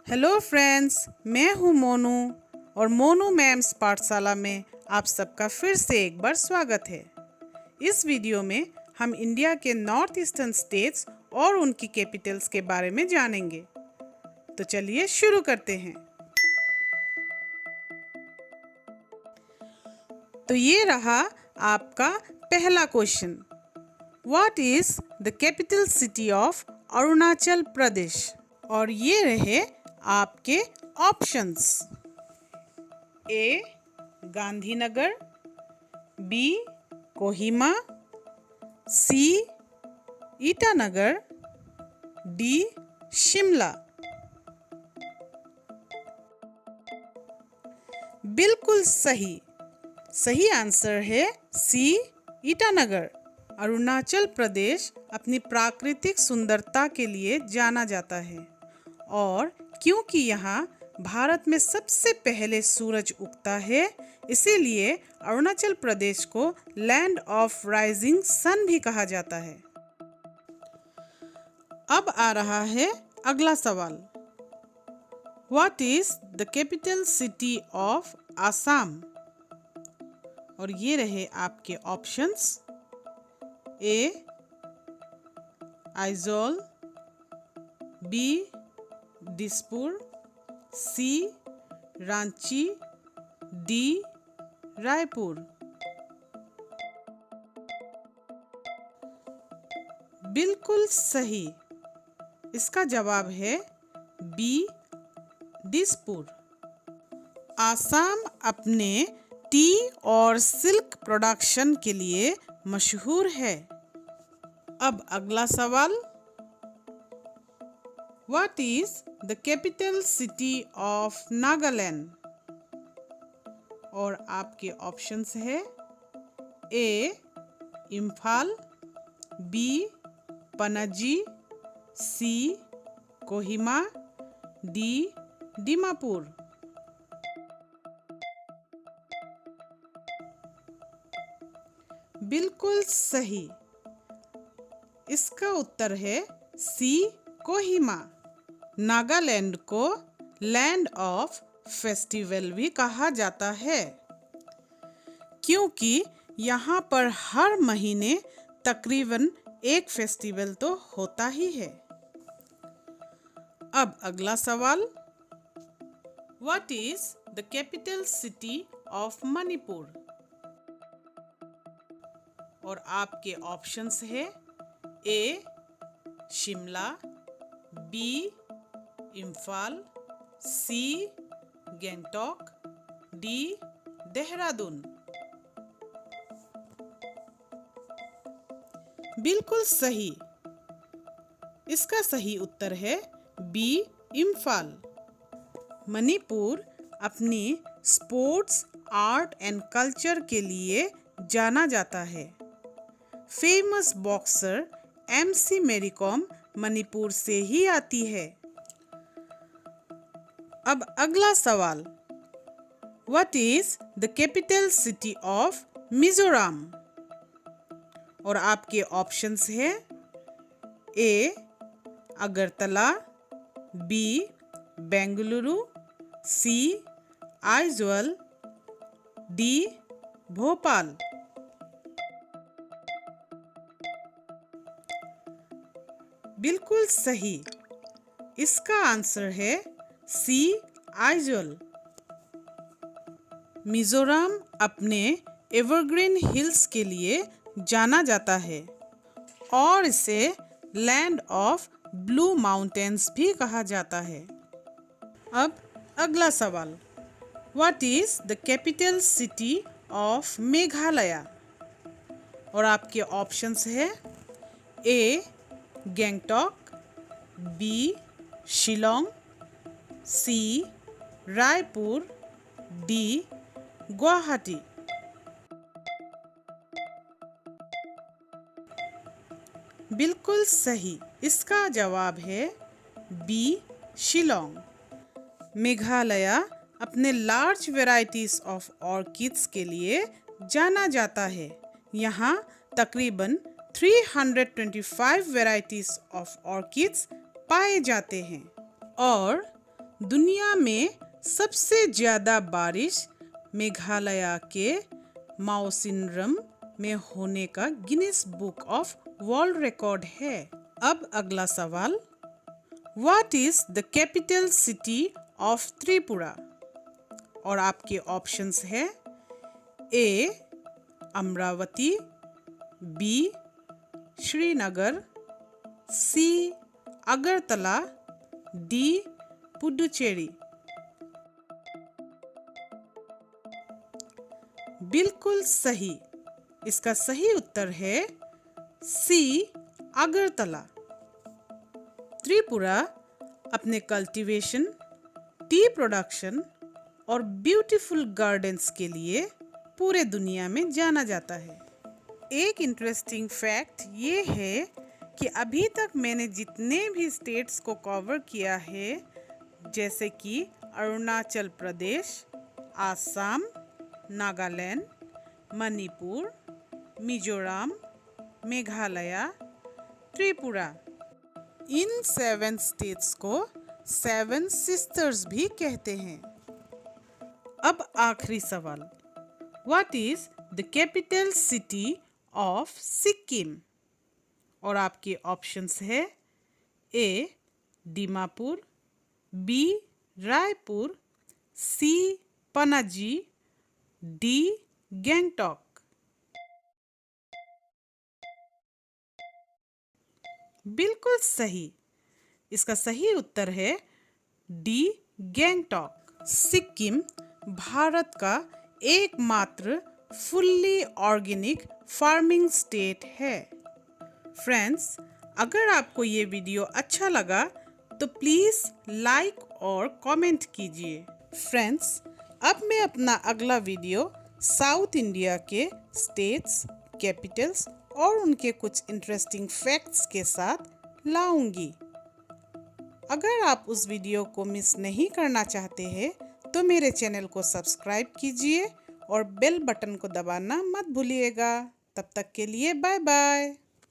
Hello friends, मैं हूँ मोनू और मोनू मैम्स पाठशाला में आप सबका फिर से एक बार स्वागत है। इस वीडियो में हम इंडिया के नॉर्थ ईस्टर्न स्टेट्स और उनकी कैपिटल्स के बारे में जानेंगे। तो चलिए शुरू करते हैं। तो ये रहा आपका पहला question. What is the capital city of Arunachal Pradesh? और ये रहे आपके options. A Gandhinagar, B Kohima, C Itanagar, D Shimla. बिल्कुल सही आंसर है सी ईटानगर। अरुणाचल प्रदेश अपनी प्राकृतिक सुंदरता के लिए जाना जाता है और क्योंकि यहाँ भारत में सबसे पहले सूरज उगता है, इसीलिए अरुणाचल प्रदेश को लैंड ऑफ राइजिंग सन भी कहा जाता है। अब आ रहा है अगला सवाल। What is the capital city of Assam? और ये रहे आपके ऑप्शंस। ए आइजोल, बी दिसपुर, सी रांची, डी रायपुर। बिल्कुल सही। इसका जवाब है बी दिसपुर। आसाम अपने टी और सिल्क प्रोडक्शन के लिए मशहूर है। अब अगला सवाल। What is the capital city of Nagaland? और आपके ऑप्शंस है ए इम्फाल, बी पणजी, सी कोहिमा, डी दीमापुर। बिल्कुल सही। इसका उत्तर है सी कोहिमा। नागालैंड को लैंड ऑफ फेस्टिवल भी कहा जाता है क्योंकि यहाँ पर हर महीने तकरीबन एक फेस्टिवल तो होता ही है। अब अगला सवाल। What is the capital city of Manipur? और आपके ऑप्शंस है ए शिमला, बी इम्फाल, सी गैंगटॉक, डी देहरादून। बिल्कुल सही। इसका सही उत्तर है बी इम्फाल। मणिपुर अपनी स्पोर्ट्स, आर्ट एंड कल्चर के लिए जाना जाता है। Famous boxer MC Mary Kom Manipur से ही आती है। अब अगला सवाल। What is the capital city of Mizoram? और आपके ऑप्शंस है A Agartala, B Bengaluru, C Aizawl, D Bhopal. बिल्कुल सही। इसका आंसर है सी आइजोल। मिजोरम अपने एवरग्रीन हिल्स के लिए जाना जाता है और इसे लैंड ऑफ ब्लू माउंटेन्स भी कहा जाता है। अब अगला सवाल। What is the capital city of Meghalaya? और आपके ऑप्शंस है ए गैंगटॉक, बी शिलोंग, सी रायपुर, डी गुवाहाटी। बिल्कुल सही। इसका जवाब है बी शिलोंग। मेघालय अपने लार्ज वैरायटीज ऑफ ऑर्किड्स के लिए जाना जाता है। यहाँ तकरीबन 325 वैरायटीज ऑफ ऑर्किड्स पाए जाते हैं और दुनिया में सबसे ज़्यादा बारिश मेघालय के मौसिनराम में होने का Guinness book of world record है। अब अगला सवाल, what is the capital city of Tripura? और आपके ऑप्शंस है ए अमरावती, बी श्रीनगर, सी अगरतला, डी पुडुचेरी। बिल्कुल सही। इसका सही उत्तर है सी अगरतला। त्रिपुरा अपने कल्टीवेशन, टी प्रोडक्शन और ब्यूटीफुल गार्डन्स के लिए पूरे दुनिया में जाना जाता है। एक इंटरेस्टिंग फैक्ट ये है कि अभी तक मैंने जितने भी स्टेट्स को कवर किया है, जैसे कि अरुणाचल प्रदेश, आसाम, नागालैंड, मणिपुर, मिजोरम, मेघालय, त्रिपुरा, इन 7 स्टेट्स को 7 सिस्टर्स भी कहते हैं। अब आखिरी सवाल, what is the capital city of Sikkim? और आपके ऑप्शंस है ए दीमापुर, बी रायपुर, सी पनाजी, डी गैंगटॉक। बिल्कुल सही। इसका सही उत्तर है डी गैंगटॉक। सिक्किम भारत का एकमात्र फुल्ली ऑर्गेनिक फार्मिंग स्टेट है। फ्रेंड्स, अगर आपको ये वीडियो अच्छा लगा तो प्लीज़ लाइक और कमेंट कीजिए। फ्रेंड्स, अब मैं अपना अगला वीडियो साउथ इंडिया के स्टेट्स, कैपिटल्स और उनके कुछ इंटरेस्टिंग फैक्ट्स के साथ लाऊंगी। अगर आप उस वीडियो को मिस नहीं करना चाहते हैं तो मेरे चैनल को सब्सक्राइब कीजिए और बेल बटन को दबाना मत भूलिएगा। तब तक के लिए बाय बाय।